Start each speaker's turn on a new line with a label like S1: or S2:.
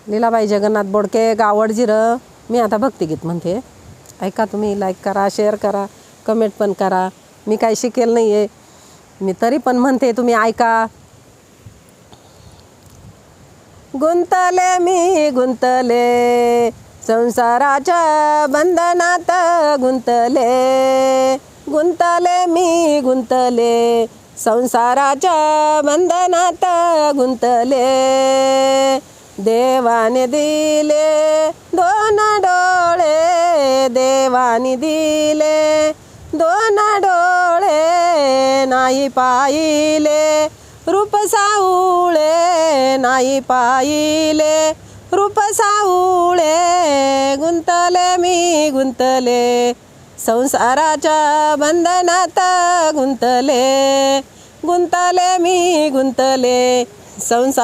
S1: लीलाबाई जगन्नाथ बोडके, गावड जिरं. मी आता भक्तिगीत म्हणते. ऐका तुम्ही, लाईक करा, शेअर करा, कमेंट पण करा. मी काही शिकेल नाही आहे, मी तरी पण म्हणते, तुम्ही ऐका. गुंतले मी गुंतले संसाराच्या बंधनात, गुंतले गुंतले मी गुंतले संसाराच्या बंधनात, गुंतले. देवाने दिले दोन डोळे, देवाने दिले दोन डोळे, नाही पाहिले रूप साऊळे, नाही पाहिले रूप साऊळे. गुंतले मी गुंतले संसाराच्या बंधनात, गुंतले गुंतले मी गुंतले संसार